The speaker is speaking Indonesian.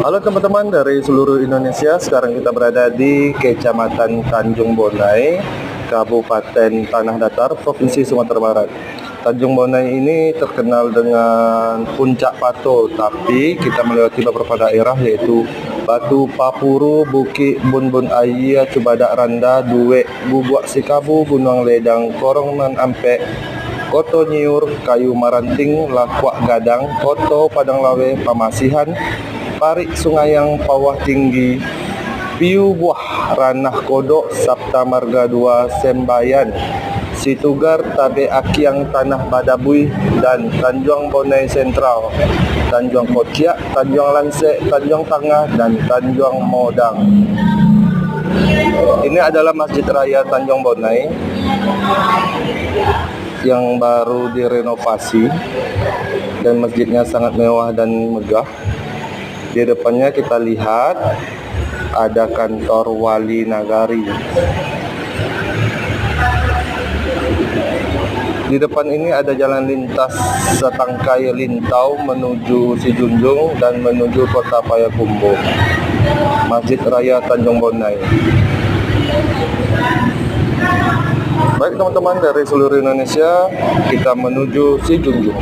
Halo teman-teman dari seluruh Indonesia, sekarang kita berada di Kecamatan Tanjung Bonai, Kabupaten Tanah Datar, Provinsi Sumatera Barat. Tanjung Bonai ini terkenal dengan puncak Pato, tapi kita melewati beberapa daerah yaitu Batu Papuru, Bukit Bun Aya, Cubadak Randa, Duek, Bubuak Sikabu, Gunung Ledang, Korongnan Ampek, Koto Nyiur, Kayu Maranting, Lakwak Gadang, Koto Padang Lawe, Pamasihan, Parik Sungayang, Pawah Tinggi, Piu Buah, Ranah Kodok, Sabta Marga 2, Sembayan, Situgar, Tabe Akiang, Tanah Badabui, dan Tanjung Bonai Sentral, Tanjung Kociak, Tanjung Lansek, Tanjung Tangah, dan Tanjung Modang. Ini adalah Masjid Raya Tanjung Bonai yang baru direnovasi dan masjidnya sangat mewah dan megah. Di depannya kita lihat ada kantor Wali Nagari. Di depan ini ada jalan lintas Setangkai Lintau menuju Sijunjung dan menuju Kota Payakumbuh. Masjid Raya Tanjung Bonai. Baik teman-teman dari seluruh Indonesia, kita menuju Sijunjung.